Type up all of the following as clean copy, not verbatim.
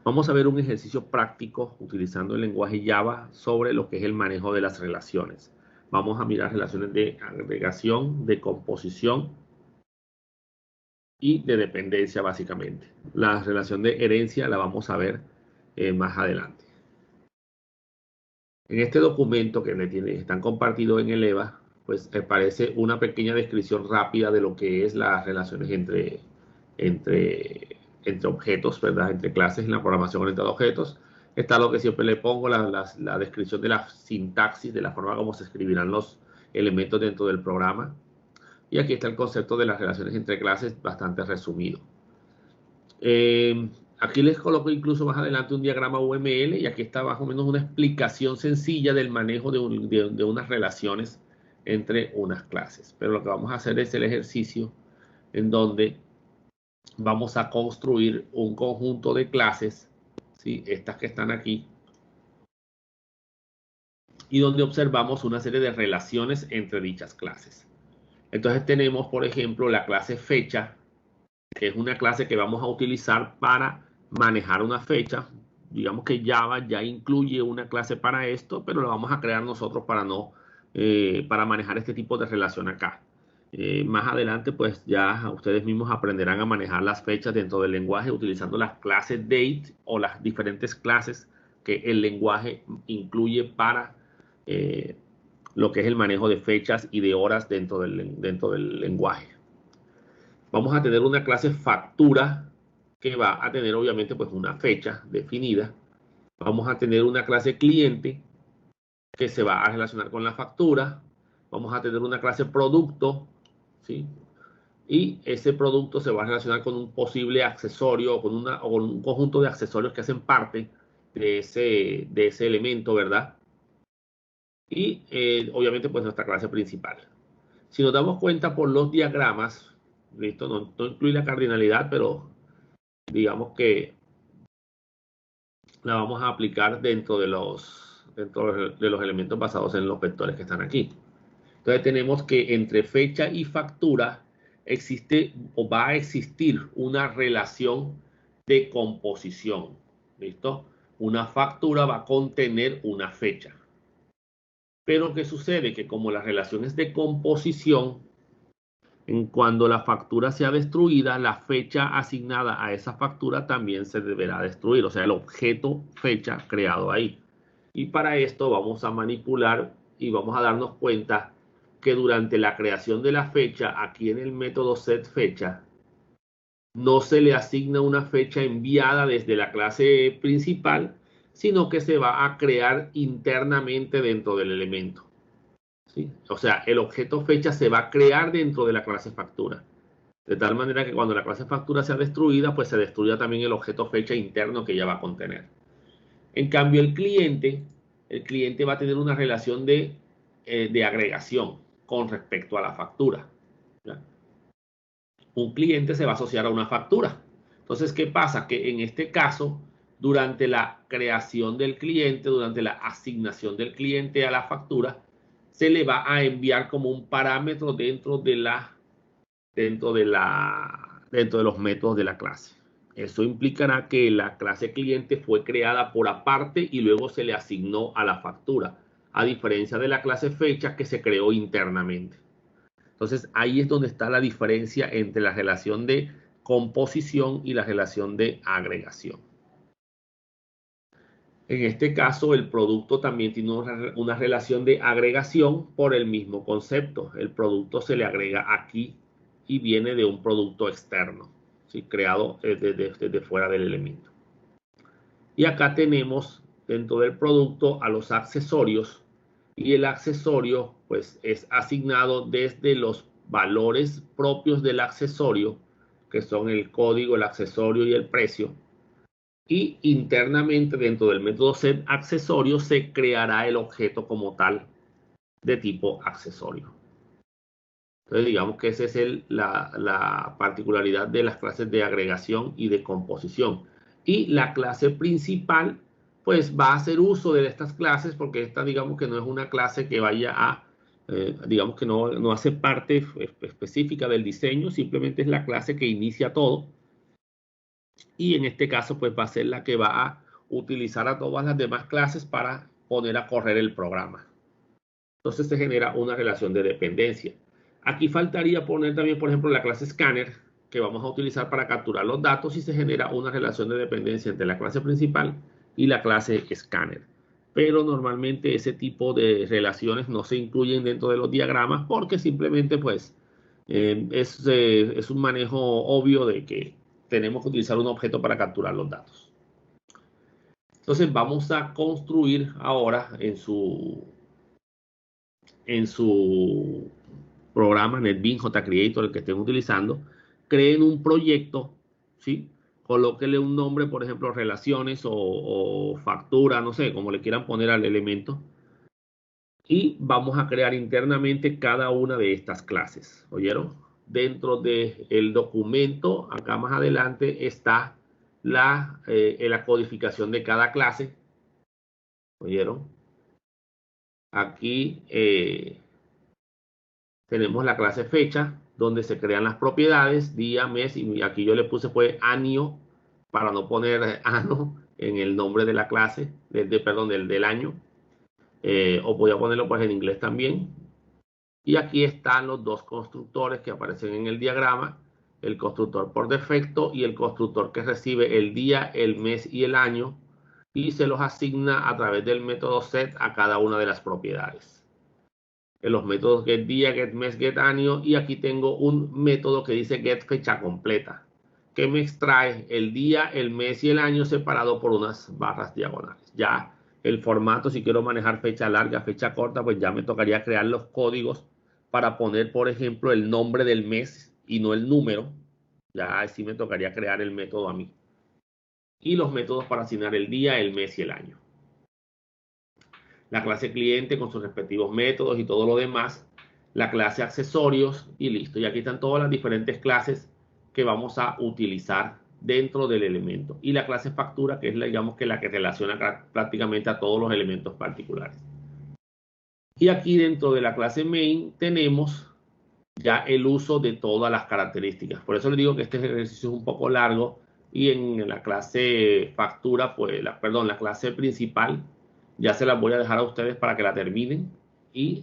Vamos a ver un ejercicio práctico utilizando el lenguaje Java sobre lo que es el manejo de las relaciones. Vamos a mirar relaciones de agregación, de composición y de dependencia básicamente. La relación de herencia la vamos a ver más adelante. En este documento que están compartidos en el EVA, pues aparece una pequeña descripción rápida de lo que es las relaciones entre objetos, ¿verdad? Entre clases en la programación orientada a objetos. Está lo que siempre le pongo, la descripción de la sintaxis, de la forma como se escribirán los elementos dentro del programa. Y aquí está el concepto de las relaciones entre clases bastante resumido. Aquí les coloco incluso más adelante un diagrama UML y aquí está más o menos una explicación sencilla del manejo de unas relaciones entre unas clases. Pero lo que vamos a hacer es el ejercicio en donde vamos a construir un conjunto de clases, ¿sí? Estas que están aquí, y donde observamos una serie de relaciones entre dichas clases. Entonces tenemos, por ejemplo, la clase fecha, que es una clase que vamos a utilizar para manejar una fecha. Digamos que Java ya incluye una clase para esto, pero la vamos a crear nosotros para manejar este tipo de relación acá. Más adelante, pues ya ustedes mismos aprenderán a manejar las fechas dentro del lenguaje utilizando las clases date o las diferentes clases que el lenguaje incluye para lo que es el manejo de fechas y de horas dentro del lenguaje. Vamos a tener una clase factura que va a tener obviamente pues una fecha definida. Vamos a tener una clase cliente que se va a relacionar con la factura. Vamos a tener una clase producto, ¿sí? Y ese producto se va a relacionar con un posible accesorio o con un conjunto de accesorios que hacen parte de ese elemento, ¿verdad? Y obviamente pues nuestra clase principal. Si nos damos cuenta por los diagramas, ¿listo? No incluye la cardinalidad, pero digamos que la vamos a aplicar dentro de los elementos basados en los vectores que están aquí. Entonces tenemos que entre fecha y factura existe o va a existir una relación de composición. ¿Listo? Una factura va a contener una fecha. Pero ¿qué sucede? Que como la relación es de composición, cuando la factura sea destruida, la fecha asignada a esa factura también se deberá destruir, o sea, el objeto fecha creado ahí. Y para esto vamos a manipular y vamos a darnos cuenta que durante la creación de la fecha, aquí en el método setFecha, no se le asigna una fecha enviada desde la clase principal, sino que se va a crear internamente dentro del elemento. ¿Sí? O sea, el objeto fecha se va a crear dentro de la clase factura. De tal manera que cuando la clase factura sea destruida, pues se destruya también el objeto fecha interno que ella va a contener. En cambio, el cliente va a tener una relación de agregación con respecto a la factura. ¿Ya? Un cliente se va a asociar a una factura. Entonces, ¿qué pasa? Que en este caso, durante la creación del cliente, durante la asignación del cliente a la factura, se le va a enviar como un parámetro dentro de los métodos de la clase. Eso implicará que la clase cliente fue creada por aparte y luego se le asignó a la factura, a diferencia de la clase fecha que se creó internamente. Entonces ahí es donde está la diferencia entre la relación de composición y la relación de agregación. En este caso, el producto también tiene una relación de agregación por el mismo concepto. El producto se le agrega aquí y viene de un producto externo, ¿sí? Creado desde fuera del elemento. Y acá tenemos dentro del producto a los accesorios y el accesorio pues es asignado desde los valores propios del accesorio, que son el código, el accesorio y el precio. Y internamente dentro del método setAccesorio se creará el objeto como tal de tipo accesorio. Entonces digamos que esa es la particularidad de las clases de agregación y de composición. Y la clase principal pues va a hacer uso de estas clases porque esta digamos que no es una clase que vaya digamos que no hace parte específica del diseño, simplemente es la clase que inicia todo. y en este caso pues va a ser la que va a utilizar a todas las demás clases para poner a correr el programa. Entonces se genera una relación de dependencia. Aquí faltaría poner también, por ejemplo, la clase scanner que vamos a utilizar para capturar los datos y se genera una relación de dependencia entre la clase principal y la clase scanner. Pero normalmente ese tipo de relaciones no se incluyen dentro de los diagramas porque simplemente pues es un manejo obvio de que tenemos que utilizar un objeto para capturar los datos. Entonces vamos a construir ahora en su programa NetBeans JCreator, el que estén utilizando, creen un proyecto, ¿sí? Colóquenle un nombre, por ejemplo, relaciones o factura, no sé, como le quieran poner al elemento. Y vamos a crear internamente cada una de estas clases, ¿oyeron? Dentro del documento, acá más adelante, está la codificación de cada clase, ¿oyeron? Aquí tenemos la clase fecha, donde se crean las propiedades, día, mes, y aquí yo le puse pues año, para no poner ano en el nombre de la clase, perdón, del año. O voy a ponerlo pues en inglés también. Y aquí están los dos constructores que aparecen en el diagrama, el constructor por defecto y el constructor que recibe el día, el mes y el año, y se los asigna a través del método set a cada una de las propiedades. En los métodos getDía, getMes, getAño, y aquí tengo un método que dice getFecha completa, que me extrae el día, el mes y el año separado por unas barras diagonales. Ya el formato, si quiero manejar fecha larga, fecha corta, pues ya me tocaría crear los códigos para poner, por ejemplo, el nombre del mes y no el número. Ya así me tocaría crear el método a mí. Y los métodos para asignar el día, el mes y el año. La clase cliente con sus respectivos métodos y todo lo demás, la clase accesorios y listo. Y aquí están todas las diferentes clases que vamos a utilizar dentro del elemento. Y la clase factura, que es digamos que la que relaciona prácticamente a todos los elementos particulares. Y aquí dentro de la clase main tenemos ya el uso de todas las características. Por eso les digo que este ejercicio es un poco largo y en la clase factura, pues, la clase principal, ya se las voy a dejar a ustedes para que la terminen y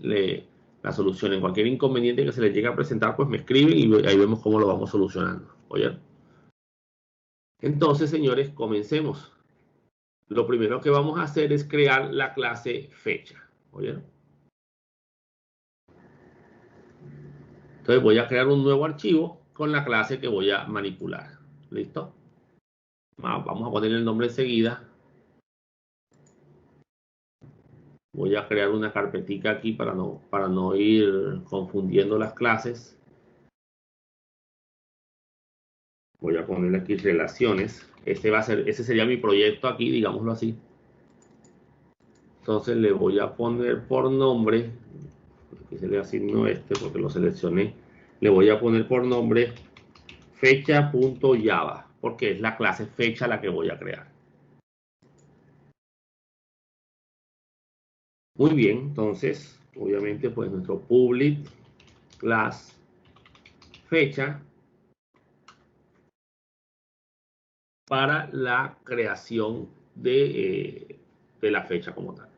la solucionen. Cualquier inconveniente que se les llegue a presentar, pues me escriben y ahí vemos cómo lo vamos solucionando. ¿Oyeron? Entonces, señores, comencemos. Lo primero que vamos a hacer es crear la clase fecha. ¿Oyeron? Entonces voy a crear un nuevo archivo con la clase que voy a manipular. ¿Listo? Vamos a ponerle el nombre enseguida. Voy a crear una carpetica aquí para no ir confundiendo las clases. Voy a ponerle aquí relaciones. Ese sería mi proyecto aquí, digámoslo así. Entonces le voy a poner por nombre. Aquí se le asignó porque lo seleccioné. Le voy a poner por nombre fecha.java, porque es la clase fecha la que voy a crear. Muy bien, entonces, obviamente, pues nuestro public class fecha para la creación de la fecha como tal.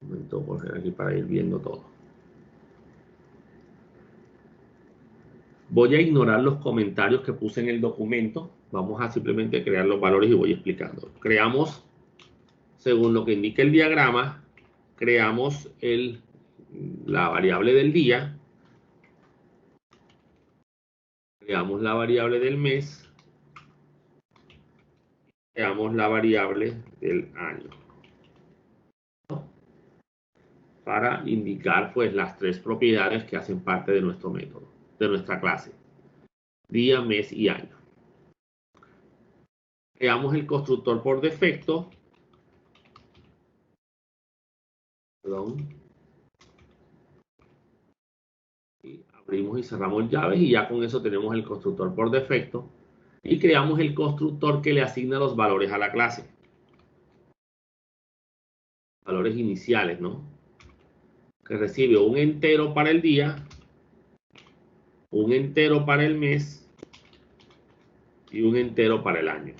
Un momento, por aquí para ir viendo todo. Voy a ignorar los comentarios que puse en el documento. Vamos a simplemente crear los valores y voy explicando. Creamos, según lo que indica el diagrama, creamos la variable del día, creamos la variable del mes, creamos la variable del año, para indicar pues las tres propiedades que hacen parte de nuestro método, de nuestra clase: día, mes y año. Creamos el constructor por defecto. Y abrimos y cerramos llaves y ya con eso tenemos el constructor por defecto. Y creamos el constructor que le asigna los valores a la clase. Valores iniciales, ¿no? Que recibe un entero para el día un entero para el mes y un entero para el año.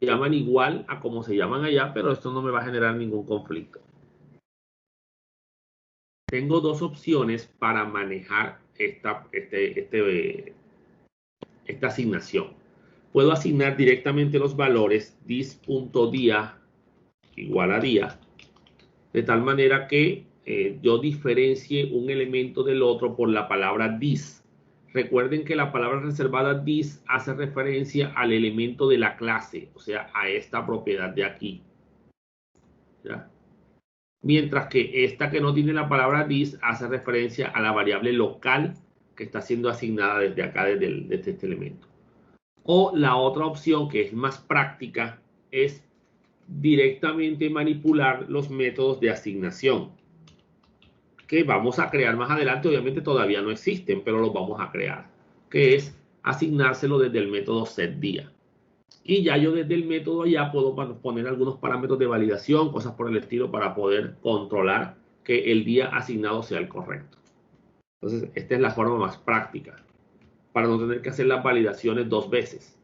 Se llaman igual a como se llaman allá, pero esto no me va a generar ningún conflicto. Tengo dos opciones para manejar esta asignación. Puedo asignar directamente los valores dis.día igual a día, de tal manera que yo diferencie un elemento del otro por la palabra dis. Recuerden que la palabra reservada dis hace referencia al elemento de la clase, o sea, a esta propiedad de aquí. ¿Ya? Mientras que esta que no tiene la palabra dis hace referencia a la variable local que está siendo asignada desde acá, desde este elemento. O la otra opción, que es más práctica, es directamente manipular los métodos de asignación, que vamos a crear más adelante. Obviamente todavía no existen, pero los vamos a crear, que es asignárselo desde el método setDía. Y ya yo desde el método ya puedo poner algunos parámetros de validación, cosas por el estilo, para poder controlar que el día asignado sea el correcto. Entonces, esta es la forma más práctica, para no tener que hacer las validaciones dos veces.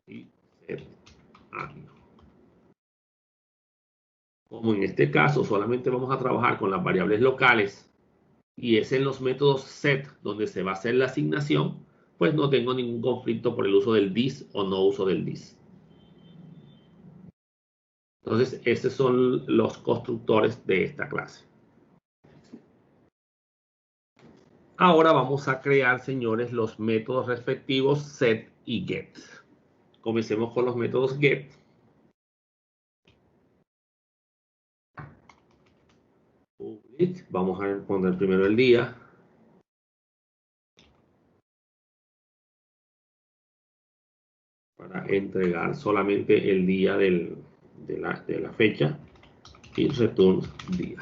Y como en este caso solamente vamos a trabajar con las variables locales, y es en los métodos set donde se va a hacer la asignación, pues no tengo ningún conflicto por el uso del dis o no uso del dis. Entonces, estos son los constructores de esta clase. Ahora vamos a crear, señores, los métodos respectivos set y get. Comencemos con los métodos get. Vamos a poner primero el día. Para entregar solamente el día de la fecha, y return día.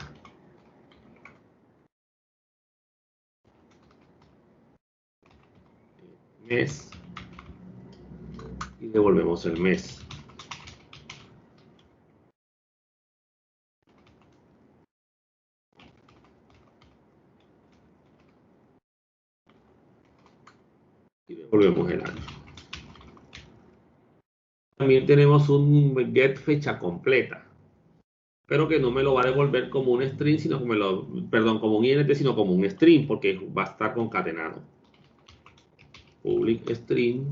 Mes, y devolvemos el mes. Y devolvemos el año. También tenemos un get fecha completa, pero que no me lo va a devolver como un string, sino como como un int, sino como un string, porque va a estar concatenado. Public string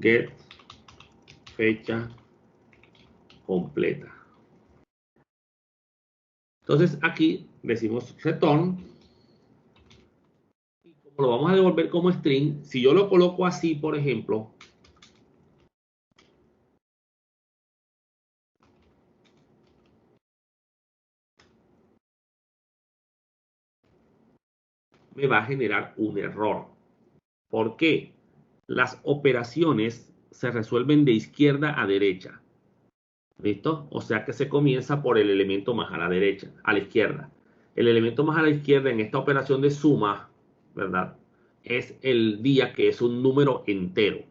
get fecha completa. Entonces aquí decimos return, y como lo vamos a devolver como string, si yo lo coloco así, por ejemplo, me va a generar un error. ¿Por qué? Las operaciones se resuelven de izquierda a derecha. ¿Listo? O sea que se comienza por el elemento más a la derecha, a la izquierda. El elemento más a la izquierda en esta operación de suma, ¿verdad? Es el día, que es un número entero.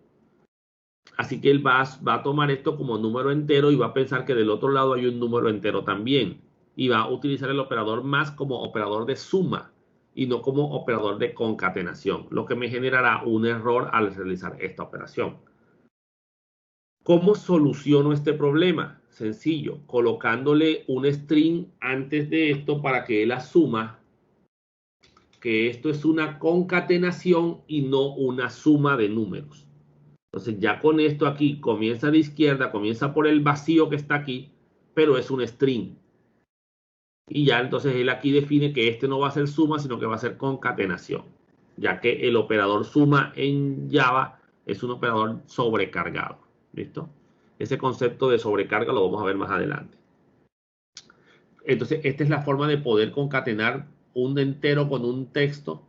Así que él va a tomar esto como número entero y va a pensar que del otro lado hay un número entero también. Y va a utilizar el operador más como operador de suma y no como operador de concatenación, lo que me generará un error al realizar esta operación. ¿Cómo soluciono este problema? Sencillo, colocándole un string antes de esto para que él asuma que esto es una concatenación y no una suma de números. Entonces ya con esto aquí comienza de izquierda, comienza por el vacío que está aquí, pero es un string. Y ya entonces él aquí define que este no va a ser suma, sino que va a ser concatenación, ya que el operador suma en Java es un operador sobrecargado. ¿Listo? Ese concepto de sobrecarga lo vamos a ver más adelante. Entonces, esta es la forma de poder concatenar un entero con un texto,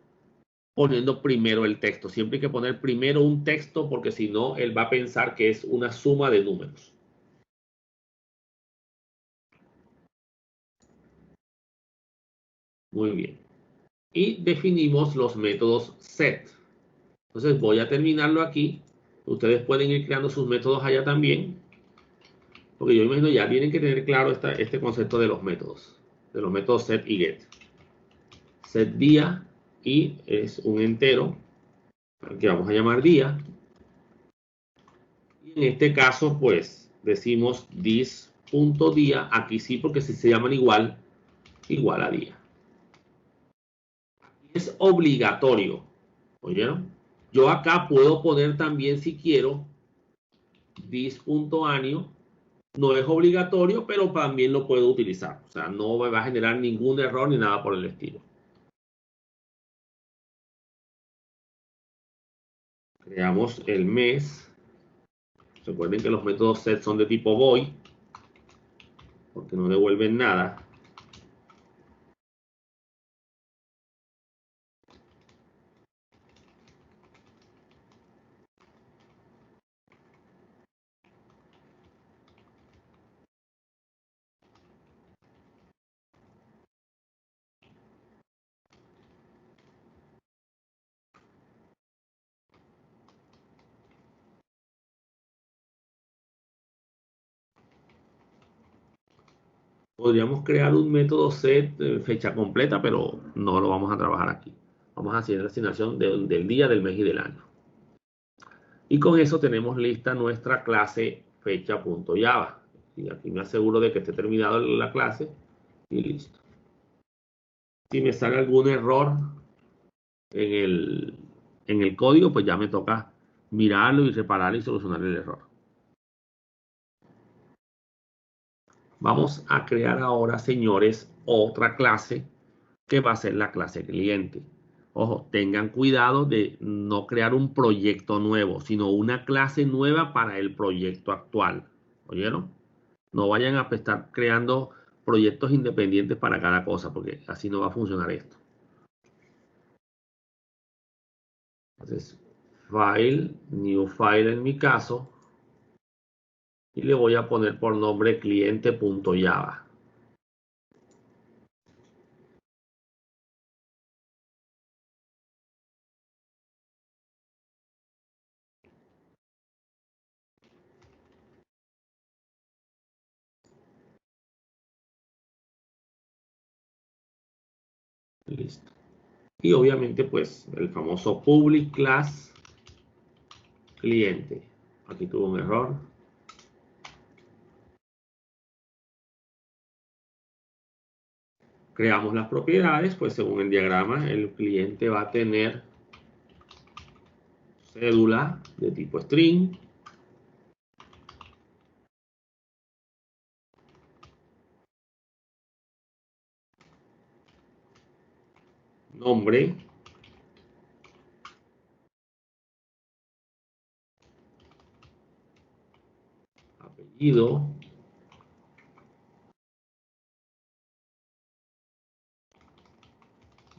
poniendo primero el texto. Siempre hay que poner primero un texto, porque si no, él va a pensar que es una suma de números. Muy bien. Y definimos los métodos set. Entonces, voy a terminarlo aquí. Ustedes pueden ir creando sus métodos allá también. Porque yo imagino ya tienen que tener claro este concepto de los métodos set y get. Set día y es un entero al que vamos a llamar día. Y en este caso, pues decimos this.día, aquí sí, porque si se llaman igual a día. Es obligatorio, ¿oyeron? Yo acá puedo poner también, si quiero, this.año. No es obligatorio, pero también lo puedo utilizar. O sea, no me va a generar ningún error ni nada por el estilo. Creamos el mes. Recuerden que los métodos set son de tipo void, porque no devuelven nada. Podríamos crear un método set fecha completa, pero no lo vamos a trabajar aquí. Vamos a hacer la asignación del día, del mes y del año. Y con eso tenemos lista nuestra clase fecha.java. Y aquí me aseguro de que esté terminada la clase y listo. Si me sale algún error en el código, pues ya me toca mirarlo y repararlo y solucionar el error. Vamos a crear ahora, señores, otra clase que va a ser la clase cliente. Ojo, tengan cuidado de no crear un proyecto nuevo, sino una clase nueva para el proyecto actual. ¿Oyeron? No vayan a estar creando proyectos independientes para cada cosa, porque así no va a funcionar esto. Entonces, file, new file en mi caso, y le voy a poner por nombre cliente.java. Listo. Y obviamente, pues, el famoso public class cliente. Aquí tuvo un error. Creamos las propiedades, pues según el diagrama, el cliente va a tener cédula de tipo string, nombre, apellido,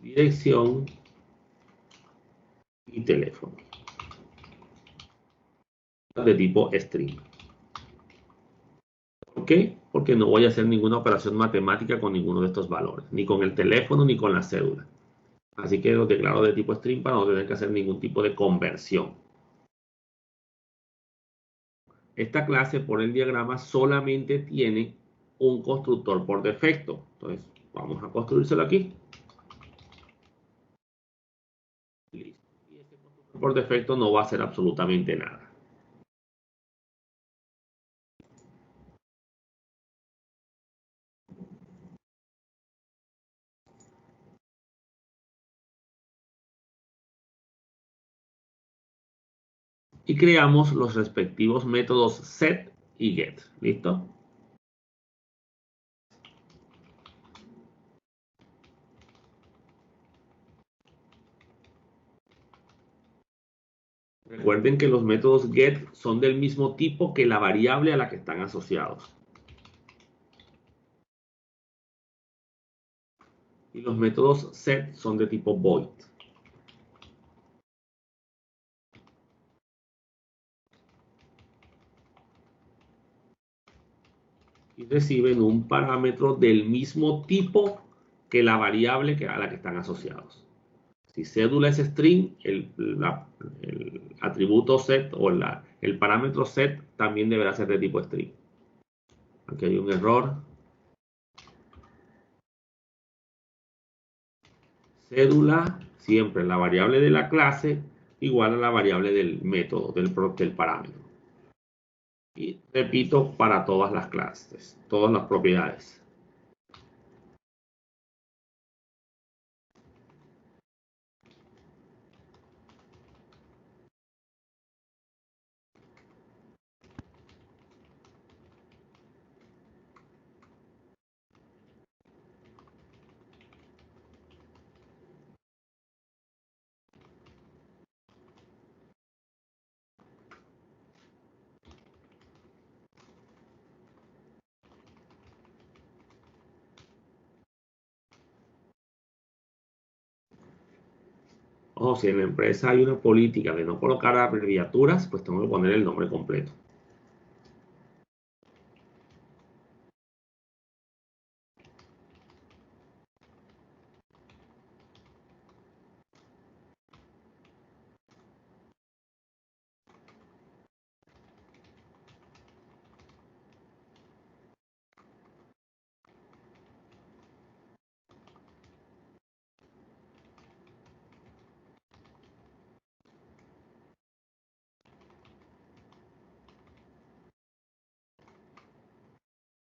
dirección y teléfono de tipo string. ¿Por qué? Porque no voy a hacer ninguna operación matemática con ninguno de estos valores, ni con el teléfono ni con la cédula. Así que los declaro de tipo string para no tener que hacer ningún tipo de conversión. Esta clase por el diagrama solamente tiene un constructor por defecto. Entonces, vamos a construírselo aquí. Listo. Y este constructor por defecto no va a hacer absolutamente nada. Y creamos los respectivos métodos set y get. ¿Listo? Recuerden que los métodos get son del mismo tipo que la variable a la que están asociados. Y los métodos set son de tipo void. Y reciben un parámetro del mismo tipo que la variable a la que están asociados. Si cédula es string, el atributo set o el parámetro set también deberá ser de tipo string. Aquí hay un error. Cédula, siempre la variable de la clase igual a la variable del método, del parámetro. Y repito para todas las clases, todas las propiedades. O si en la empresa hay una política de no colocar abreviaturas, pues tengo que poner el nombre completo.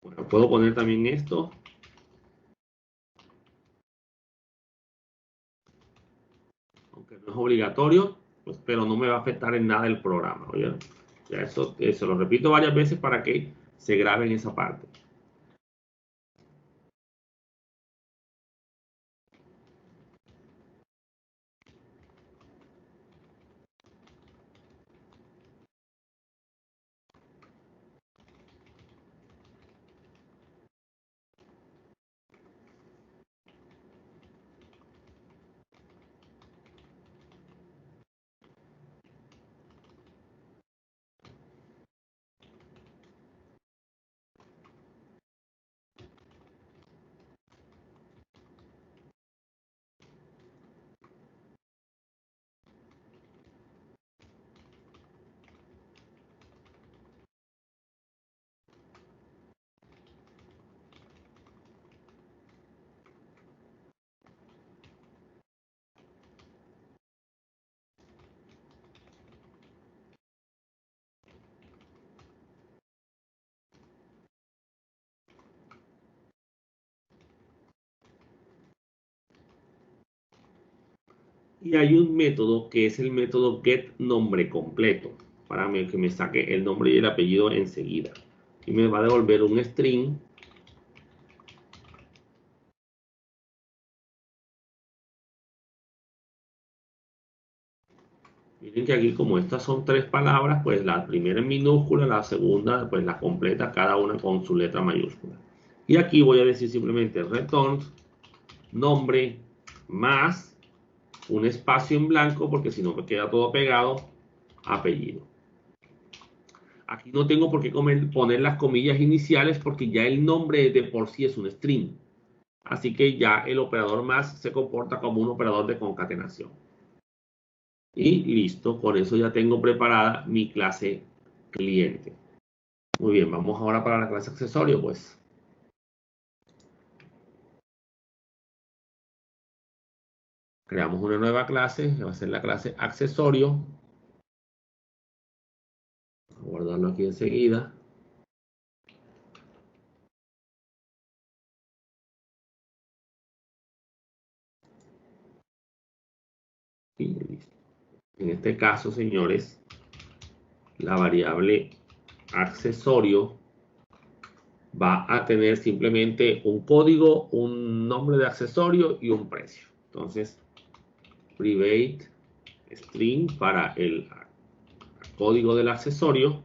Bueno, puedo poner también esto. Aunque no es obligatorio, pues, pero no me va a afectar en nada el programa. ¿Oye? Ya eso lo repito varias veces para que se grabe en esa parte. Y hay un método que es el método getNombreCompleto para que me saque el nombre y el apellido enseguida. Y me va a devolver un string. Miren que aquí como estas son tres palabras, pues la primera en minúscula, la segunda pues la completa cada una con su letra mayúscula. Y aquí voy a decir simplemente return nombre más un espacio en blanco porque si no me queda todo pegado, apellido. Aquí no tengo por qué poner las comillas iniciales porque ya el nombre de por sí es un string. Así que ya el operador más se comporta como un operador de concatenación. Y listo, con eso ya tengo preparada mi clase cliente. Muy bien, vamos ahora para la clase accesorio, pues. Creamos una nueva clase, que va a ser la clase accesorio. Voy a guardarlo aquí enseguida. Y listo. En este caso, señores, la variable accesorio va a tener simplemente un código, un nombre de accesorio y un precio. Entonces, private string para el código del accesorio,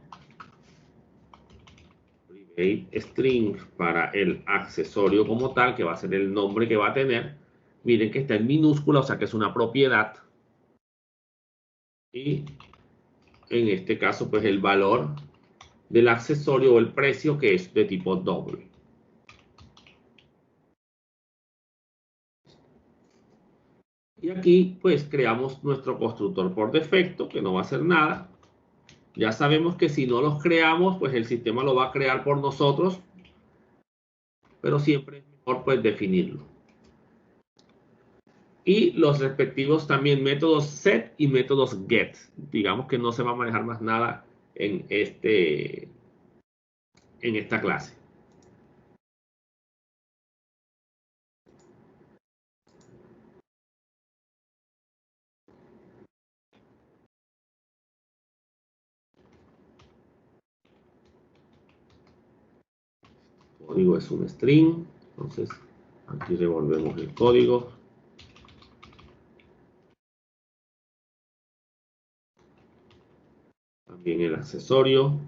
private string para el accesorio como tal, que va a ser el nombre que va a tener. Miren que está en minúscula, o sea que es una propiedad. Y en este caso, pues el valor del accesorio o el precio que es de tipo doble. Y aquí pues creamos nuestro constructor por defecto, que no va a hacer nada. Ya sabemos que si no los creamos, pues el sistema lo va a crear por nosotros pero siempre es mejor pues definirlo. Y los respectivos también métodos set y métodos get. Digamos que no se va a manejar más nada en, en esta clase. El código es un string, entonces aquí revolvemos el código. También el accesorio.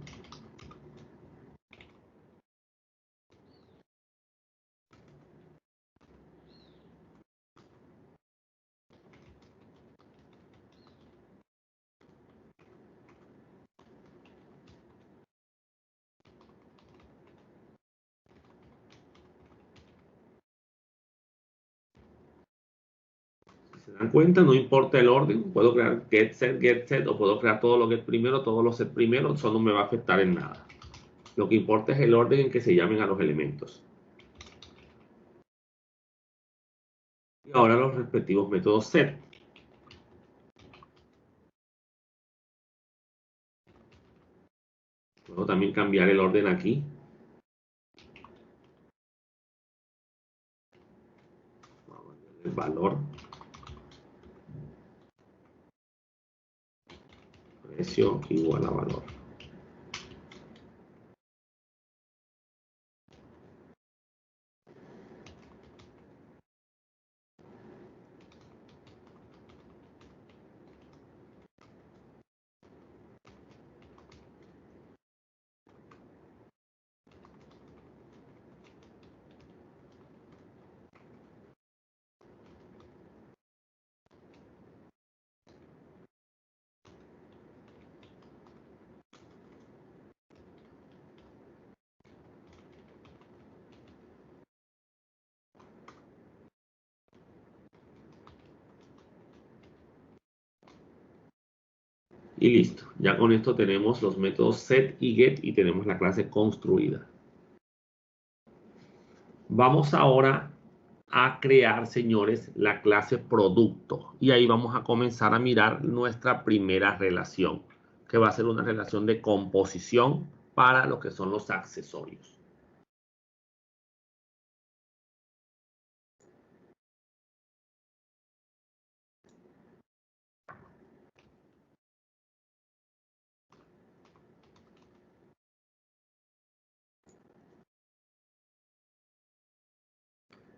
Si se dan cuenta, no importa el orden, puedo crear get set, o puedo crear todo lo get primero, todos los set primero, eso no me va a afectar en nada. Lo que importa es el orden en que se llamen a los elementos. Y ahora los respectivos métodos set. Puedo también cambiar el orden aquí. Vamos a darle el valor. Precio igual a valor. Y listo. Ya con esto tenemos los métodos set y get y tenemos la clase construida. Vamos ahora a crear, señores, la clase producto. Y ahí vamos a comenzar a mirar nuestra primera relación, que va a ser una relación de composición para lo que son los accesorios.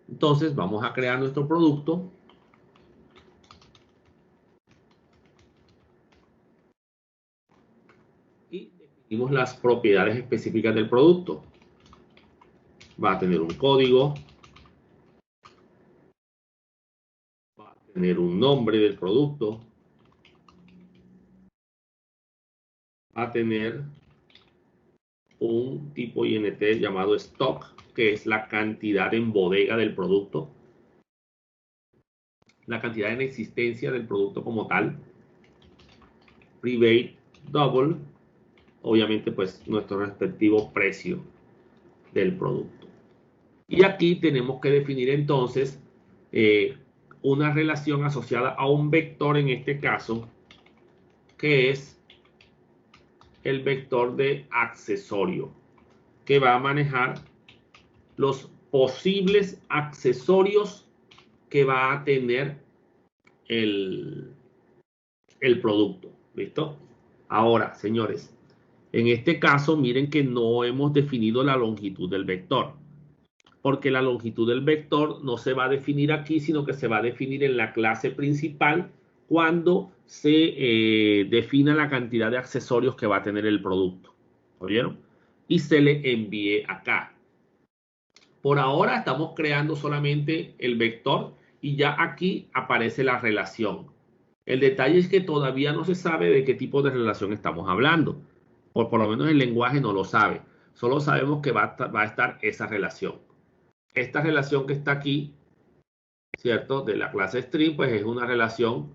Entonces vamos a crear nuestro producto. Y definimos las propiedades específicas del producto. Va a tener un código, va a tener un nombre del producto, va a tener un tipo INT llamado stock, que es la cantidad en bodega del producto, la cantidad en existencia del producto como tal. Private double, obviamente pues nuestro respectivo precio del producto. Y aquí tenemos que definir entonces una relación asociada a un vector en este caso, que es el vector de accesorio, que va a manejar los posibles accesorios que va a tener el, el producto. ¿Listo? Ahora, señores, en este caso, miren que no hemos definido la longitud del vector, porque la longitud del vector no se va a definir aquí, sino que se va a definir en la clase principal cuando se defina la cantidad de accesorios que va a tener el producto. ¿Oyeron? Y se le envíe acá. Por ahora estamos creando solamente el vector y ya aquí aparece la relación. El detalle es que todavía no se sabe de qué tipo de relación estamos hablando. Por lo menos el lenguaje no lo sabe. Solo sabemos que va a estar esa relación. Esta relación que está aquí, ¿cierto? De la clase string, pues es una relación,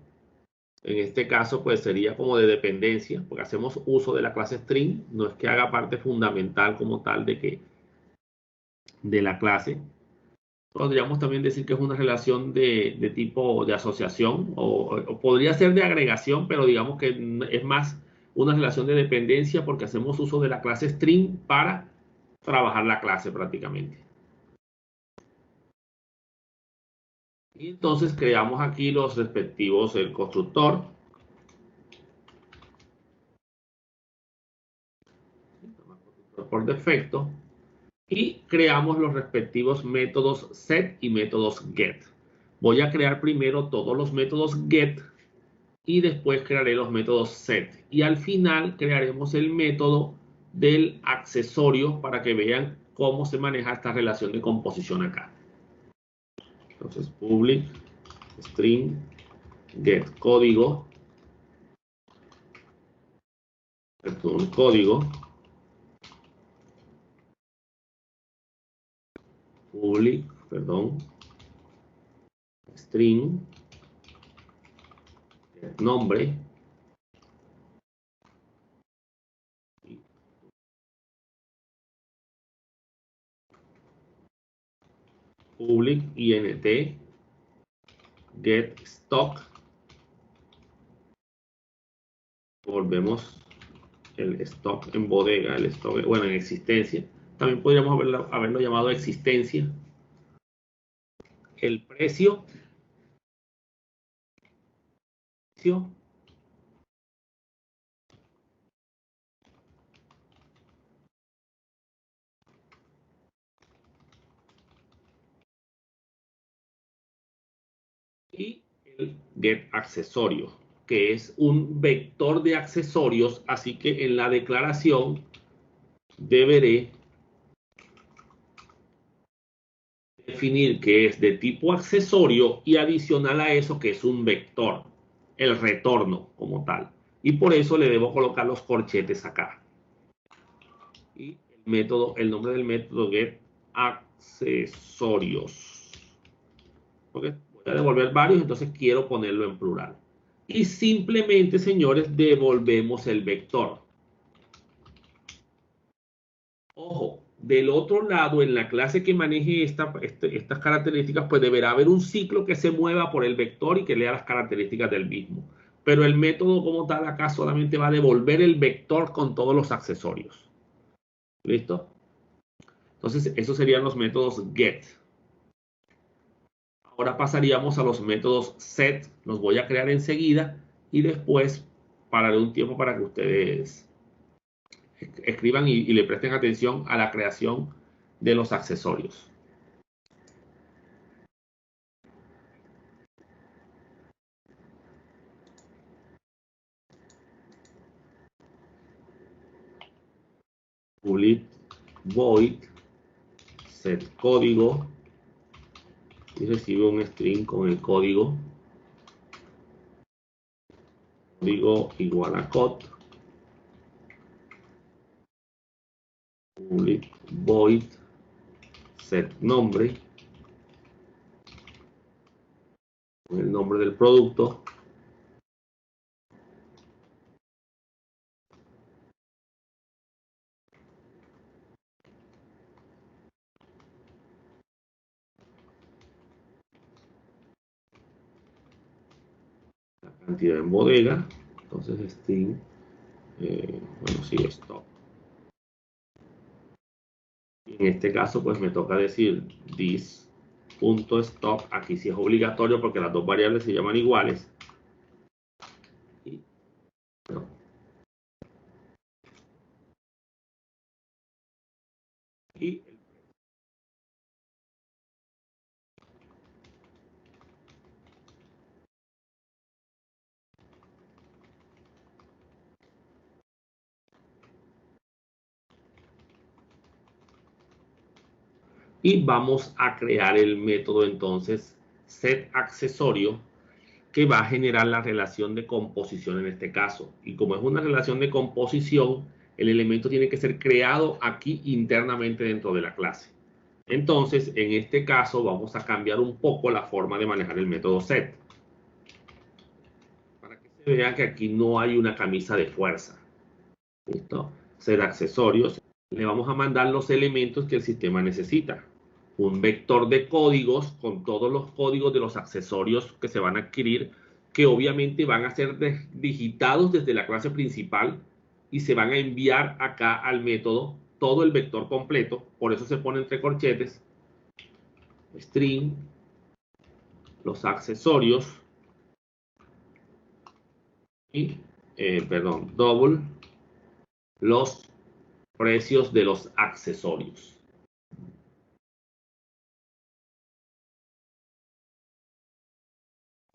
en este caso, pues sería como de dependencia, porque hacemos uso de la clase string. No es que haga parte fundamental como tal de que de la clase. Podríamos también decir que es una relación de tipo de asociación o podría ser de agregación, pero digamos que es más una relación de dependencia porque hacemos uso de la clase string para trabajar la clase prácticamente. Y entonces creamos aquí los respectivos, el constructor. Por defecto. Y creamos los respectivos métodos set y métodos get. Voy a crear primero todos los métodos get y después crearé los métodos set. Y al final crearemos el método del accesorio para que vean cómo se maneja esta relación de composición acá. Entonces, public string get código, perdón, código, public, perdón, string get nombre, public int get stock. Volvemos el stock en bodega, el stock, bueno, en existencia. También podríamos haberlo llamado existencia. El precio y el get accesorio, que es un vector de accesorios, así que en la declaración deberé definir que es de tipo accesorio y adicional a eso que es un vector, el retorno como tal. Y por eso le debo colocar los corchetes acá. Y el nombre del método get accesorios. ¿Okay? Voy a devolver varios, entonces quiero ponerlo en plural. Y simplemente, señores, devolvemos el vector. Ojo, del otro lado, en la clase que maneje estas características, pues deberá haber un ciclo que se mueva por el vector y que lea las características del mismo. Pero el método como tal acá solamente va a devolver el vector con todos los accesorios. ¿Listo? Entonces, esos serían los métodos get. Ahora pasaríamos a los métodos set. Los voy a crear enseguida y después pararé un tiempo para que ustedes escriban y le presten atención a la creación de los accesorios. Public void set código y recibe un string con el código igual a code. Public void set nombre con el nombre del producto. La cantidad en bodega. Entonces string, bueno, sí, stock. En este caso, pues me toca decir this.stock. Aquí sí es obligatorio porque las dos variables se llaman iguales. Y, bueno, y y vamos a crear el método entonces set accesorio que va a generar la relación de composición en este caso. Y como es una relación de composición, el elemento tiene que ser creado aquí internamente dentro de la clase. Entonces, en este caso, vamos a cambiar un poco la forma de manejar el método set. Para que se vea que aquí no hay una camisa de fuerza. ¿Listo? Set accesorios. le vamos a mandar los elementos que el sistema necesita. Un vector de códigos con todos los códigos de los accesorios que se van a adquirir, que obviamente van a ser digitados desde la clase principal y se van a enviar acá al método todo el vector completo. Por eso se pone entre corchetes string, los accesorios y, double, los precios de los accesorios.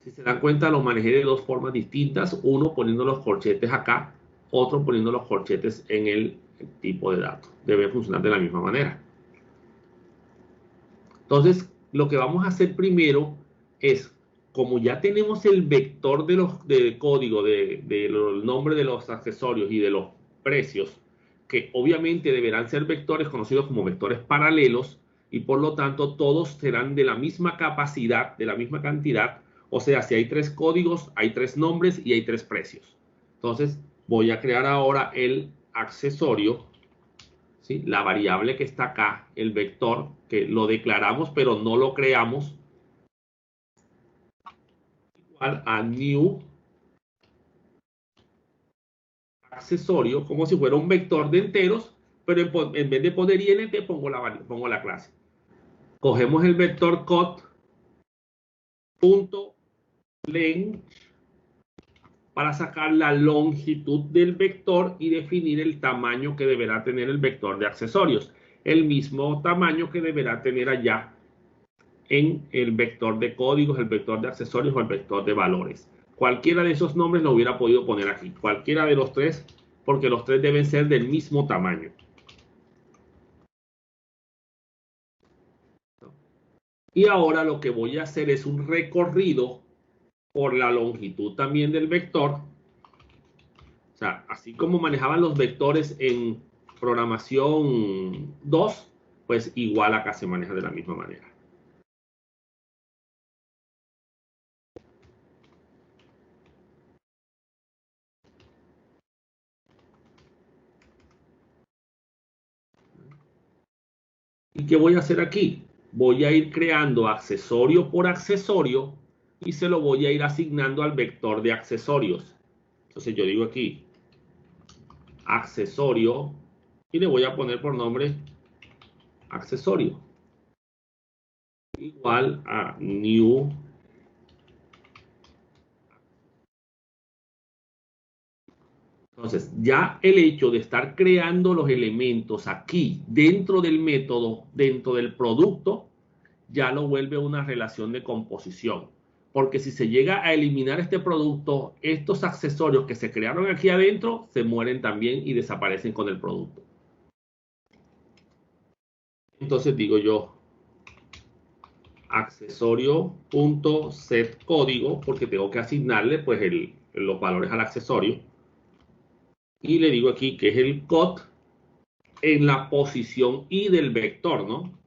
Si se dan cuenta, lo manejé de dos formas distintas. Uno poniendo los corchetes acá, otro poniendo los corchetes en el tipo de dato. Debe funcionar de la misma manera. Entonces, lo que vamos a hacer primero es, como ya tenemos el vector de código, del nombre de los accesorios y de los precios, que obviamente deberán ser vectores conocidos como vectores paralelos, y por lo tanto todos serán de la misma capacidad, de la misma cantidad. O sea, si hay 3 códigos, hay 3 nombres y hay 3 precios. Entonces, voy a crear ahora el accesorio, ¿sí? La variable que está acá, el vector, que lo declaramos pero no lo creamos, igual a new accesorio, como si fuera un vector de enteros, pero en vez de poner int pongo la clase. Cogemos el vector cut.length para sacar la longitud del vector y definir el tamaño que deberá tener el vector de accesorios. El mismo tamaño que deberá tener allá en el vector de códigos, el vector de accesorios o el vector de valores. Cualquiera de esos nombres lo hubiera podido poner aquí. Cualquiera de los tres, porque los tres deben ser del mismo tamaño. Y ahora lo que voy a hacer es un recorrido por la longitud también del vector. O sea, así como manejaban los vectores en programación 2, pues igual acá se maneja de la misma manera. ¿Y qué voy a hacer aquí? Voy a ir creando accesorio por accesorio y se lo voy a ir asignando al vector de accesorios. Entonces yo digo aquí, accesorio, y le voy a poner por nombre accesorio. Igual a new. Entonces, ya el hecho de estar creando los elementos aquí dentro del método, dentro del producto, ya lo vuelve una relación de composición. Porque si se llega a eliminar este producto, estos accesorios que se crearon aquí adentro se mueren también y desaparecen con el producto. Entonces digo yo, accesorio.setCódigo, porque tengo que asignarle pues los valores al accesorio. Y le digo aquí que es el code en la posición y del vector, ¿no?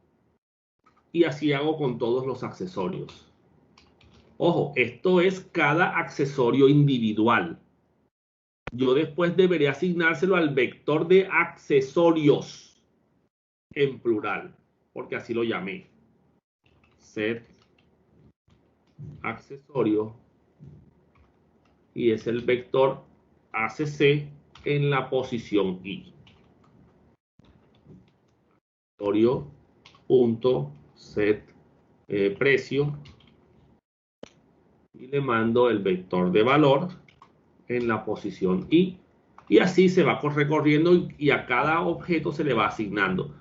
Y así hago con todos los accesorios. Ojo, esto es cada accesorio individual. Yo después debería asignárselo al vector de accesorios en plural, porque así lo llamé. Set accesorio y es el vector ACC en la posición I. Accesorio.set precio y le mando el vector de valor en la posición I, y así se va recorriendo y a cada objeto se le va asignando.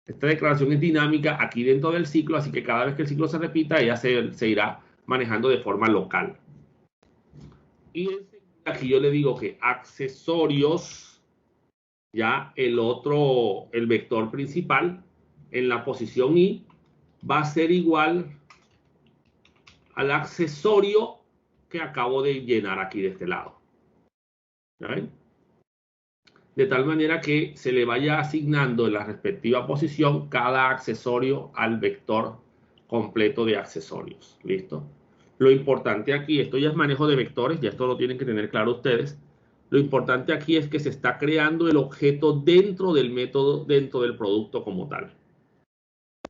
Esta declaración es dinámica aquí dentro del ciclo, así que cada vez que el ciclo se repita, ella se irá manejando de forma local. Y aquí yo le digo que accesorios, ya el vector principal en la posición I va a ser igual al accesorio que acabo de llenar aquí de este lado. ¿Ven? De tal manera que se le vaya asignando en la respectiva posición cada accesorio al vector completo de accesorios. ¿Listo? Lo importante aquí, esto ya es manejo de vectores, ya esto lo tienen que tener claro ustedes. Lo importante aquí es que se está creando el objeto dentro del método, dentro del producto como tal.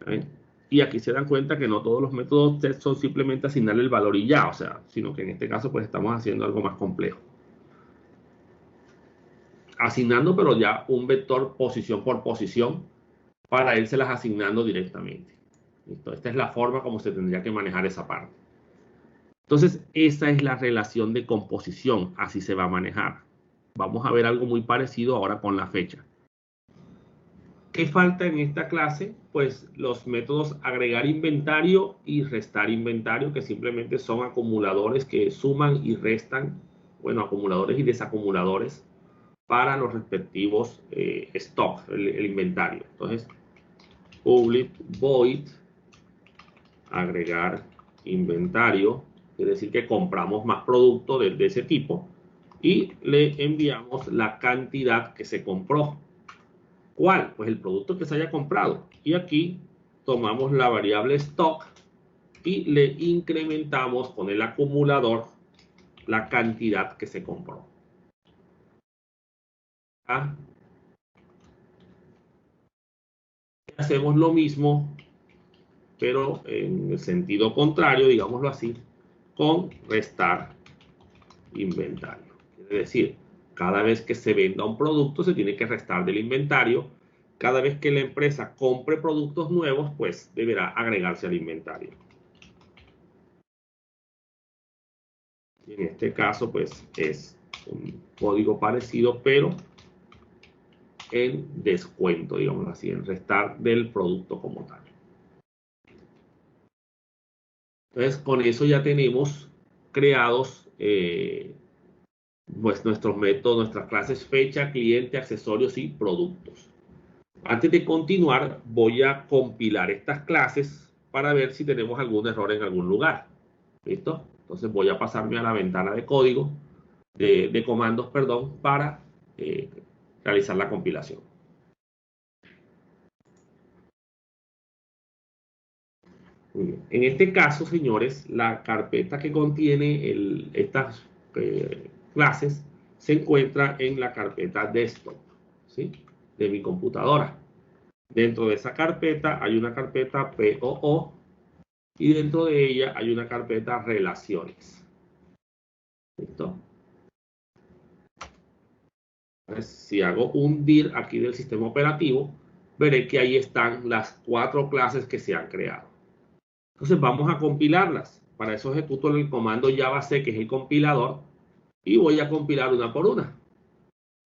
¿Ven? Y aquí se dan cuenta que no todos los métodos test son simplemente asignarle el valor y ya, o sea, sino que en este caso pues estamos haciendo algo más complejo. Asignando pero ya un vector posición por posición para irselas asignando directamente. ¿Listo? Esta es la forma como se tendría que manejar esa parte. Entonces, esa es la relación de composición, así se va a manejar. Vamos a ver algo muy parecido ahora con la fecha. ¿Qué falta en esta clase? Pues los métodos agregar inventario y restar inventario, que simplemente son acumuladores que suman y restan, bueno, acumuladores y desacumuladores para los respectivos stock, el inventario. Entonces, public void agregar inventario, quiere decir que compramos más producto de ese tipo y le enviamos la cantidad que se compró. ¿Cuál? Pues el producto que se haya comprado. Y aquí tomamos la variable stock y le incrementamos con el acumulador la cantidad que se compró. ¿Ah? Hacemos lo mismo, pero en el sentido contrario, digámoslo así, con restar inventario. Quiere decir, cada vez que se venda un producto se tiene que restar del inventario. Cada vez que la empresa compre productos nuevos, pues deberá agregarse al inventario. Y en este caso, pues es un código parecido, pero en descuento, digamos así, en restar del producto como tal. Entonces, con eso ya tenemos creados pues nuestros métodos, nuestras clases fecha, cliente, accesorios y productos. Antes de continuar, voy a compilar estas clases para ver si tenemos algún error en algún lugar. ¿Listo? Entonces voy a pasarme a la ventana de código, de comandos, perdón, para realizar la compilación. Muy bien. En este caso, señores, la carpeta que contiene estas clases se encuentra en la carpeta desktop, ¿sí? De mi computadora. Dentro de esa carpeta hay una carpeta POO y dentro de ella hay una carpeta relaciones. ¿Listo? Entonces, si hago un dir aquí del sistema operativo, veré que ahí están las 4 clases que se han creado. Entonces vamos a compilarlas. Para eso ejecuto el comando javac, que es el compilador, y voy a compilar una por una.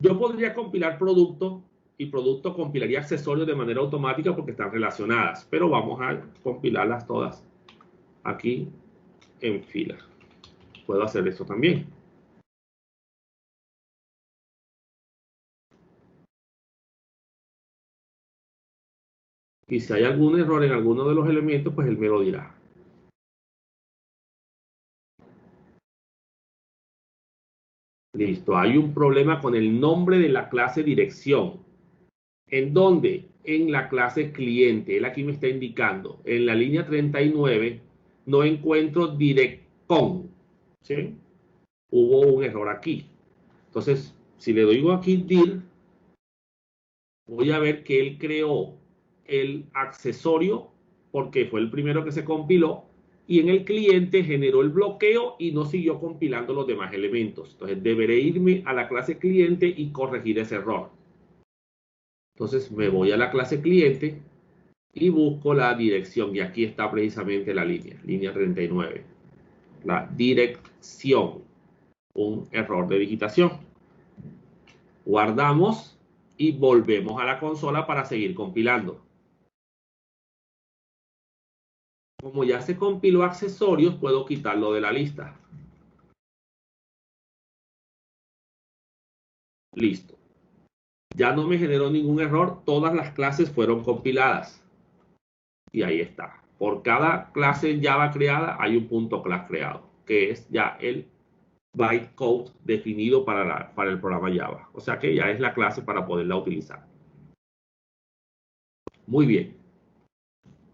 Yo podría compilar producto y producto compilaría accesorios de manera automática porque están relacionadas, pero vamos a compilarlas todas aquí en fila. Puedo hacer eso también. Y si hay algún error en alguno de los elementos, pues él me lo dirá. Listo, hay un problema con el nombre de la clase dirección. ¿En dónde? En la clase cliente. Él aquí me está indicando. En la línea 39 no encuentro directcon. ¿Sí? Hubo un error aquí. Entonces, si le doy aquí dir, voy a ver que él creó el accesorio porque fue el primero que se compiló y en el cliente generó el bloqueo y no siguió compilando los demás elementos. Entonces deberé irme a la clase cliente y corregir ese error. Entonces me voy a la clase cliente y busco la dirección y aquí está precisamente la línea 39. La dirección, un error de digitación. Guardamos y volvemos a la consola para seguir compilando. Como ya se compiló accesorios, puedo quitarlo de la lista. Listo. Ya no me generó ningún error. Todas las clases fueron compiladas. Y ahí está. Por cada clase Java creada hay un punto class creado, que es ya el bytecode definido para el programa Java. O sea que ya es la clase para poderla utilizar. Muy bien.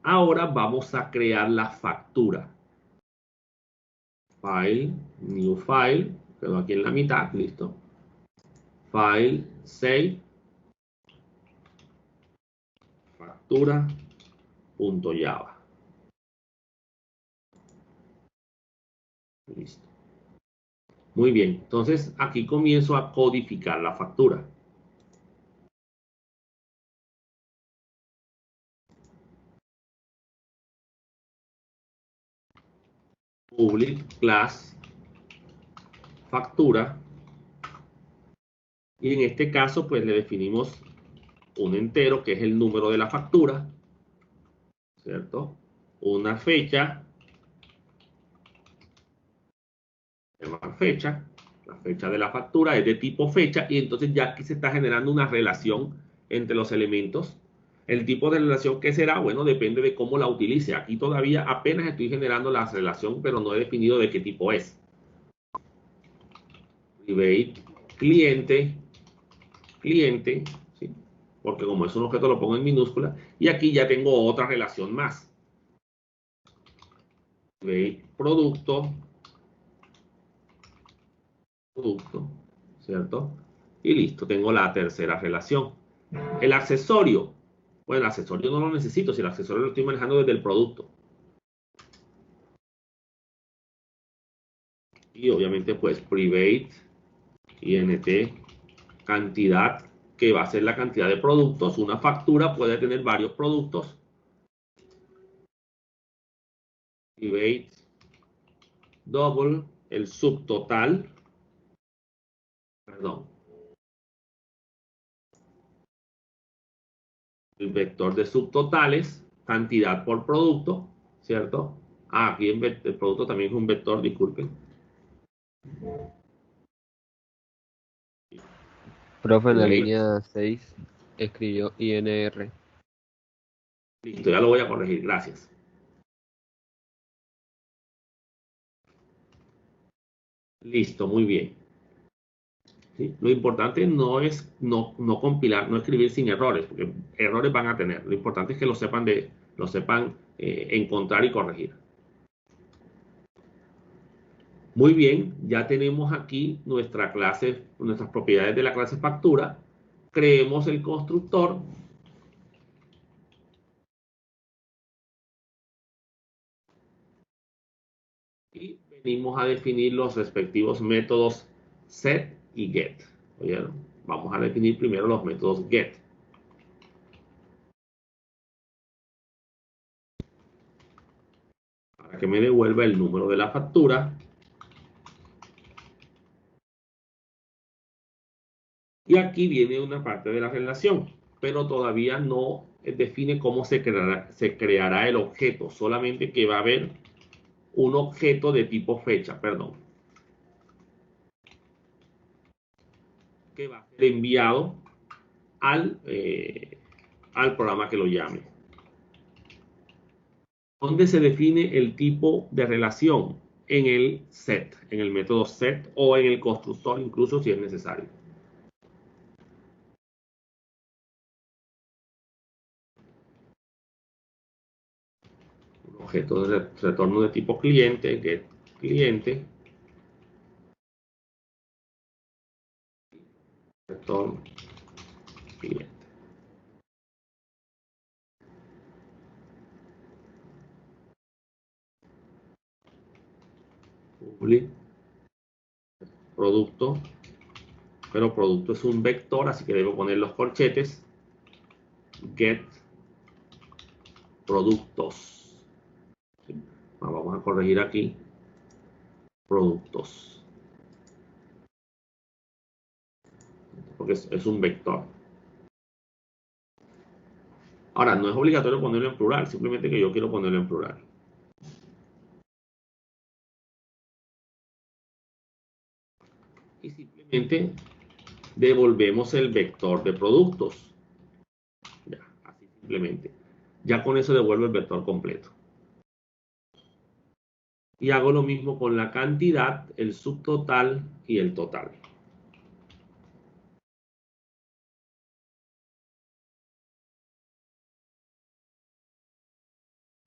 Ahora vamos a crear la factura. File, new file, quedó aquí en la mitad, listo. file, save, factura.java. Listo. Muy bien, entonces aquí comienzo a codificar la factura. Public class factura. Y en este caso, pues le definimos un entero, que es el número de la factura, ¿cierto? Una fecha, la fecha de la factura es de tipo fecha, y entonces ya aquí se está generando una relación entre los elementos. El tipo de relación que será, bueno, depende de cómo la utilice. Aquí todavía apenas estoy generando la relación, pero no he definido de qué tipo es. Private, cliente, cliente, ¿sí? Porque como es un objeto lo pongo en minúscula, y aquí ya tengo otra relación más. Private, producto, ¿cierto? Y listo, tengo la tercera relación. El accesorio, bueno, el accesorio no lo necesito, si el accesorio lo estoy manejando desde el producto. Y obviamente pues private, int, cantidad, que va a ser la cantidad de productos. Una factura puede tener varios productos. Private, double, el subtotal, perdón, el vector de subtotales, cantidad por producto, ¿cierto? Ah, aquí el producto también es un vector, disculpen. Profe, en la Private, línea 6 escribió INR. listo, ya lo voy a corregir, gracias. Listo, muy bien. ¿Sí? Lo importante no es no compilar, no escribir sin errores, porque errores van a tener. Lo importante es que lo sepan encontrar y corregir. Muy bien, ya tenemos aquí nuestra clase, nuestras propiedades de la clase factura. Creemos el constructor. Y venimos a definir los respectivos métodos set y get. ¿Oyeron? Vamos a definir primero los métodos get. Para que me devuelva el número de la factura. Y aquí viene una parte de la relación, pero todavía no define cómo se creará el objeto, solamente que va a haber un objeto de tipo fecha, perdón, que va a ser enviado al programa que lo llame. ¿Dónde se define el tipo de relación? En el set, en el método set o en el constructor, incluso si es necesario. Un objeto de retorno de tipo cliente, get cliente, retorno cliente. Public, producto, pero producto es un vector, así que debo poner los corchetes. Get productos. ¿Sí? Vamos a corregir aquí. Productos. Porque es un vector. Ahora, no es obligatorio ponerlo en plural, simplemente que yo quiero ponerlo en plural. Y simplemente devolvemos el vector de productos. Ya, así simplemente. Ya con eso devuelvo el vector completo. Y hago lo mismo con la cantidad, el subtotal y el total.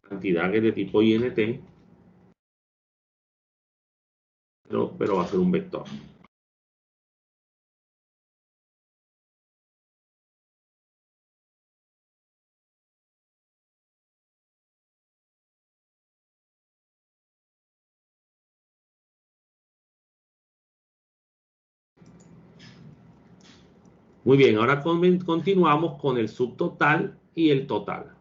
Cantidad que es de tipo int, pero va a ser un vector. Muy bien, ahora continuamos con el subtotal y el total.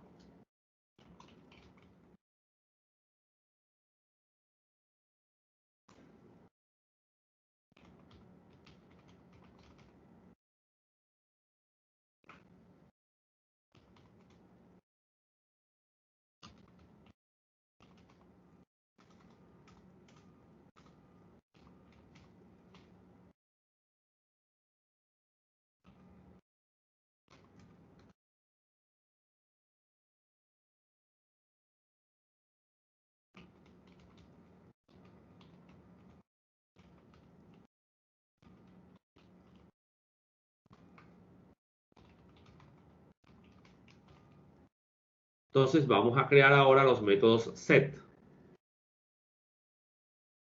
Entonces vamos a crear ahora los métodos set.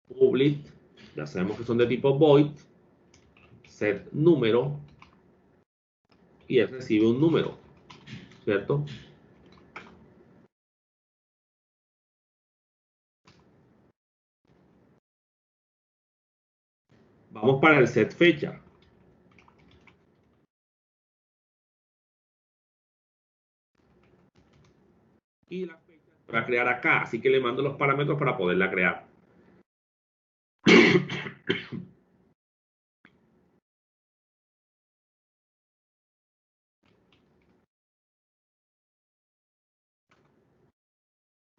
Public, ya sabemos que son de tipo void, set número, y él recibe un número, ¿cierto? Vamos para el set fecha. Y la fecha para crear acá, así que le mando los parámetros para poderla crear.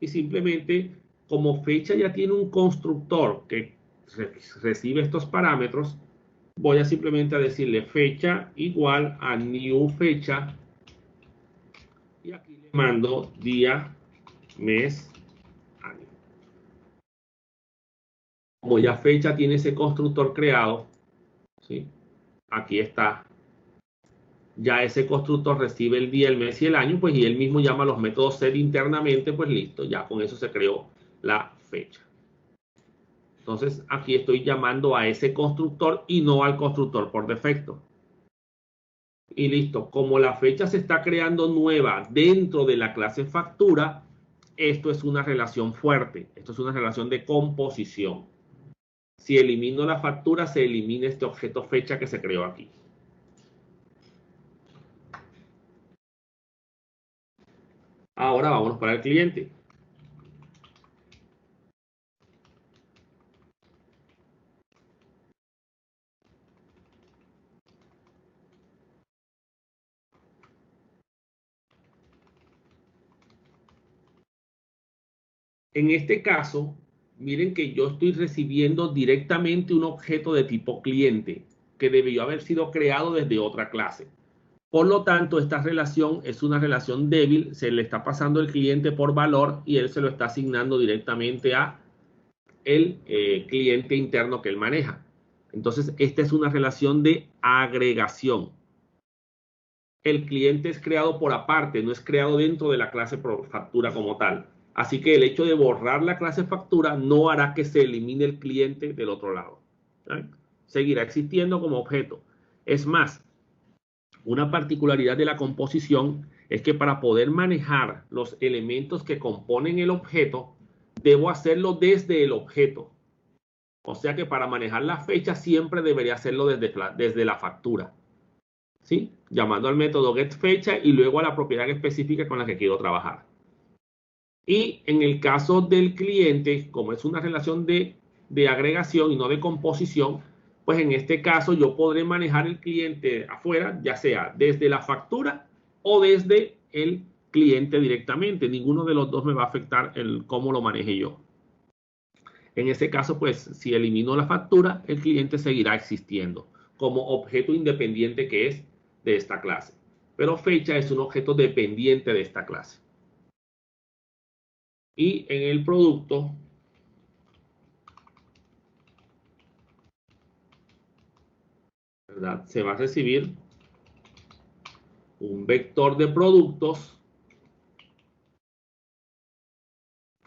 Y simplemente, como fecha ya tiene un constructor que recibe estos parámetros, voy a simplemente a decirle fecha igual a new fecha, y aquí le mando día, mes, año. Como ya fecha tiene ese constructor creado, ¿sí? Aquí está. Ya ese constructor recibe el día, el mes y el año, pues y él mismo llama los métodos set internamente, pues listo, ya con eso se creó la fecha. Entonces aquí estoy llamando a ese constructor y no al constructor por defecto. Y listo, como la fecha se está creando nueva dentro de la clase factura, esto es una relación fuerte, esto es una relación de composición. Si elimino la factura, se elimina este objeto fecha que se creó aquí. Ahora vámonos para el cliente. En este caso, miren que yo estoy recibiendo directamente un objeto de tipo cliente que debió haber sido creado desde otra clase. Por lo tanto, esta relación es una relación débil, se le está pasando el cliente por valor y él se lo está asignando directamente a el cliente interno que él maneja. Entonces, esta es una relación de agregación. El cliente es creado por aparte, no es creado dentro de la clase factura como tal. Así que el hecho de borrar la clase factura no hará que se elimine el cliente del otro lado. ¿Sí? Seguirá existiendo como objeto. Es más, una particularidad de la composición es que para poder manejar los elementos que componen el objeto, debo hacerlo desde el objeto. O sea que para manejar la fecha siempre debería hacerlo desde la factura. ¿Sí? Llamando al método getFecha y luego a la propiedad específica con la que quiero trabajar. Y en el caso del cliente, como es una relación de agregación y no de composición, pues en este caso yo podré manejar el cliente afuera, ya sea desde la factura o desde el cliente directamente. Ninguno de los dos me va a afectar el cómo lo maneje yo. En ese caso, pues si elimino la factura, el cliente seguirá existiendo como objeto independiente que es de esta clase. Pero fecha es un objeto dependiente de esta clase. Y en el producto, ¿verdad? Se va a recibir un vector de productos,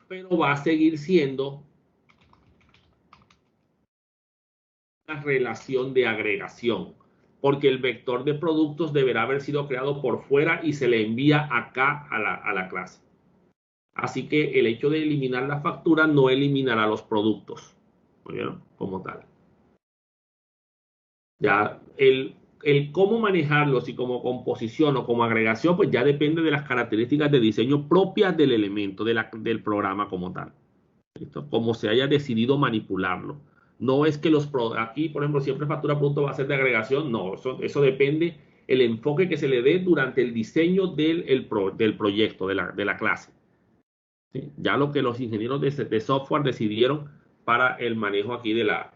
pero va a seguir siendo una relación de agregación, porque el vector de productos deberá haber sido creado por fuera y se le envía acá a la clase. Así que el hecho de eliminar la factura no eliminará los productos, ¿no? Como tal. Ya el cómo manejarlos y como composición o como agregación, pues ya depende de las características de diseño propias del elemento, del programa como tal. ¿Listo? Como se haya decidido manipularlo. No es que aquí, por ejemplo, siempre factura punto va a ser de agregación. No, eso depende el enfoque que se le dé durante el diseño del proyecto, de la clase. ¿Sí? Ya lo que los ingenieros de software decidieron para el manejo aquí de la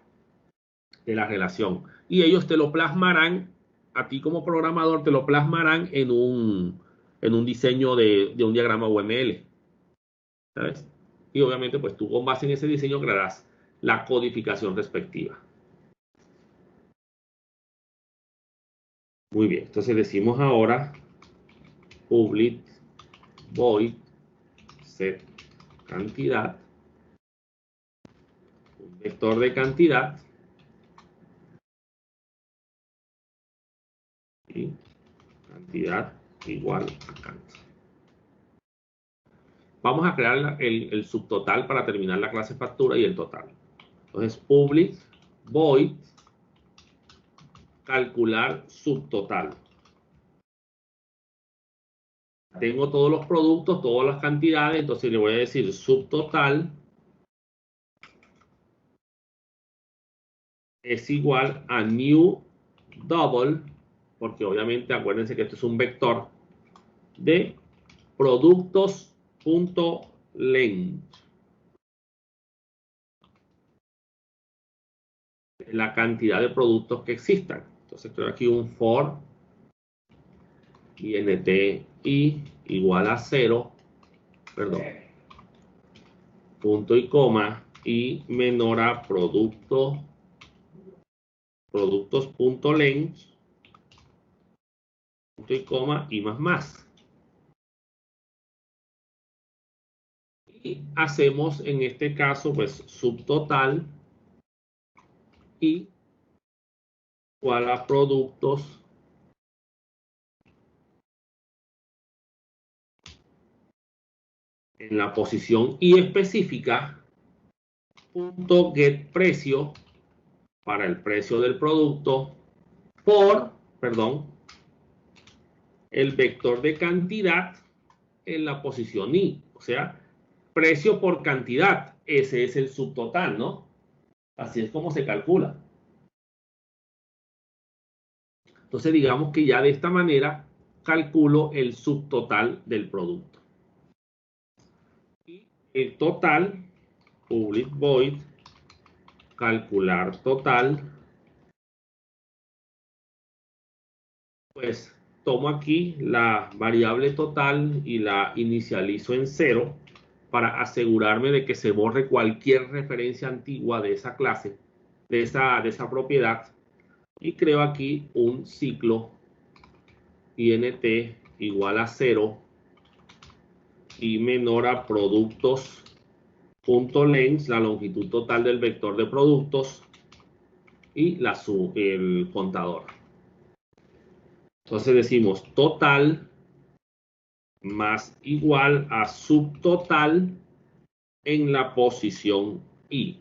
relación. Y ellos te lo plasmarán, a ti como programador, te lo plasmarán en un diseño de un diagrama UML. ¿Sabes? Y obviamente, pues tú con base en ese diseño crearás la codificación respectiva. Muy bien, entonces decimos ahora public void set cantidad, un vector de cantidad y cantidad igual a cantidad. Vamos a crear el subtotal para terminar la clase factura y el total. Entonces, public void calcular subtotal. Tengo todos los productos, todas las cantidades, entonces le voy a decir subtotal es igual a new double, porque obviamente acuérdense que esto es un vector de productos.length. La cantidad de productos que existan. Entonces creo aquí un for int i igual a 0, perdón, punto y coma y menor a productos.length, punto y coma y más. Y hacemos en este caso pues subtotal y igual a productos en la posición y específica punto get precio para el precio del producto por, perdón, el vector de cantidad en la posición y, o sea, precio por cantidad, ese es el subtotal, ¿no? Así es como se calcula. Entonces digamos que ya de esta manera calculo el subtotal del producto. Y el total, public void, calcular total, pues tomo aquí la variable total y la inicializo en 0 para asegurarme de que se borre cualquier referencia antigua de esa clase, de esa propiedad. Y creo aquí un ciclo int igual a 0 y menor a productos.length, la longitud total del vector de productos y el contador. Entonces decimos total más igual a subtotal en la posición i,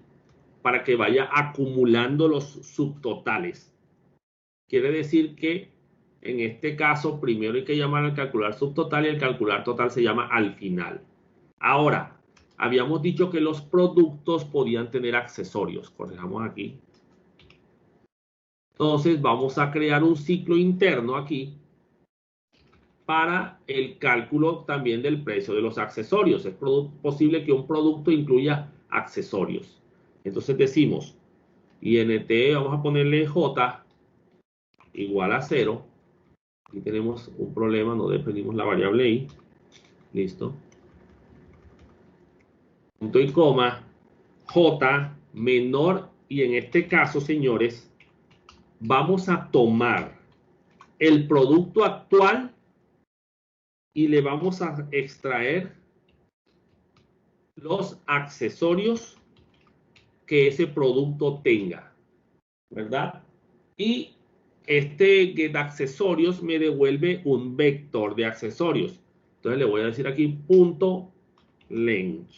para que vaya acumulando los subtotales. Quiere decir que en este caso primero hay que llamar al calcular subtotal y el calcular total se llama al final. Ahora, habíamos dicho que los productos podían tener accesorios. Corrijamos aquí. Entonces vamos a crear un ciclo interno aquí para el cálculo también del precio de los accesorios. Es posible que un producto incluya accesorios. Entonces decimos int, vamos a ponerle j igual a 0. Aquí tenemos un problema, no definimos la variable i. Listo. Punto y coma, j menor, y en este caso, señores, vamos a tomar el producto actual y le vamos a extraer los accesorios que ese producto tenga, ¿verdad? Y este get accesorios me devuelve un vector de accesorios. Entonces le voy a decir aquí punto length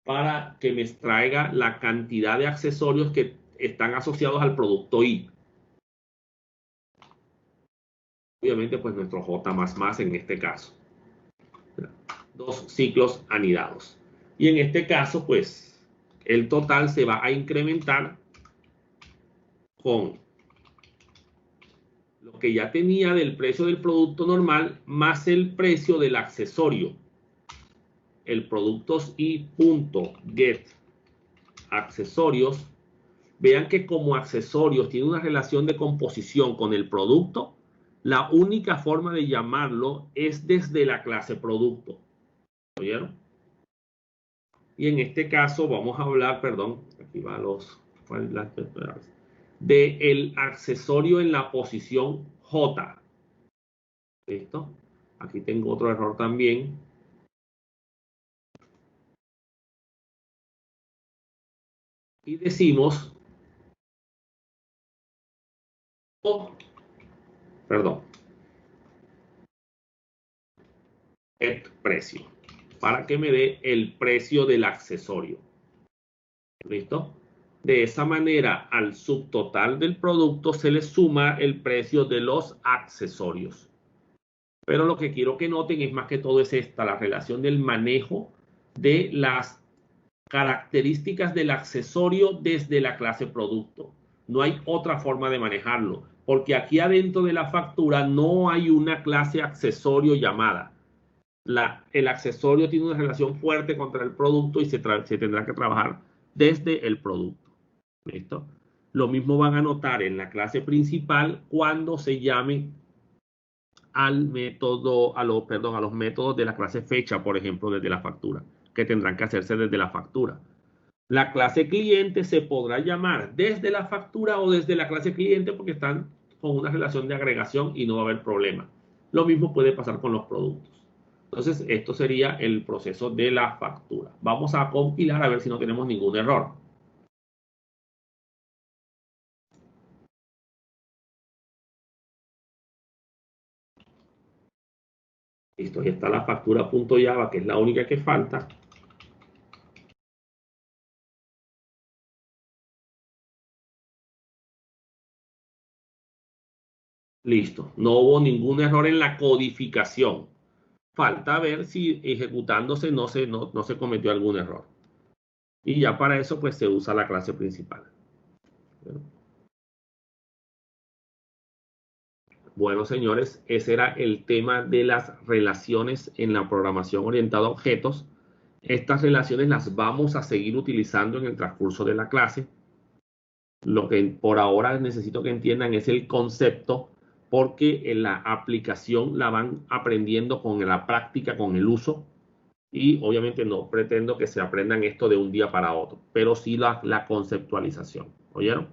para que me extraiga la cantidad de accesorios que están asociados al producto i. obviamente pues nuestro J++ en este caso. Dos ciclos anidados. Y en este caso pues el total se va a incrementar con lo que ya tenía del precio del producto normal más el precio del accesorio. El productos y punto get accesorios. Vean que como accesorios tiene una relación de composición con el producto. La única forma de llamarlo es desde la clase producto. ¿Oyeron? Y en este caso vamos a hablar, perdón, aquí va de el accesorio en la posición J. ¿Listo? Aquí tengo otro error también. Y decimos, perdón, el precio, para que me dé el precio del accesorio. ¿Listo? De esa manera, al subtotal del producto se le suma el precio de los accesorios. Pero lo que quiero que noten es más que todo es esta, la relación del manejo de las características del accesorio desde la clase producto. No hay otra forma de manejarlo, porque aquí adentro de la factura no hay una clase accesorio llamada. El accesorio tiene una relación fuerte contra el producto y se tendrá que trabajar desde el producto. ¿Listo? Lo mismo van a notar en la clase principal cuando se llame al método, a los métodos de la clase fecha, por ejemplo, desde la factura, que tendrán que hacerse desde la factura. La clase cliente se podrá llamar desde la factura o desde la clase cliente porque están con una relación de agregación y no va a haber problema. Lo mismo puede pasar con los productos. Entonces, esto sería el proceso de la factura. Vamos a compilar a ver si no tenemos ningún error. Listo, ahí está la factura.java, que es la única que falta. Listo, no hubo ningún error en la codificación. Falta ver si ejecutándose no se cometió algún error. Y ya para eso pues se usa la clase principal. Bueno, señores, ese era el tema de las relaciones en la programación orientada a objetos. Estas relaciones las vamos a seguir utilizando en el transcurso de la clase. Lo que por ahora necesito que entiendan es el concepto, porque en la aplicación la van aprendiendo con la práctica, con el uso. Y obviamente no pretendo que se aprendan esto de un día para otro, pero sí la conceptualización. ¿Oyeron?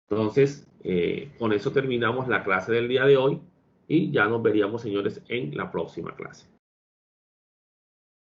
Entonces, con eso terminamos la clase del día de hoy y ya nos veríamos, señores, en la próxima clase.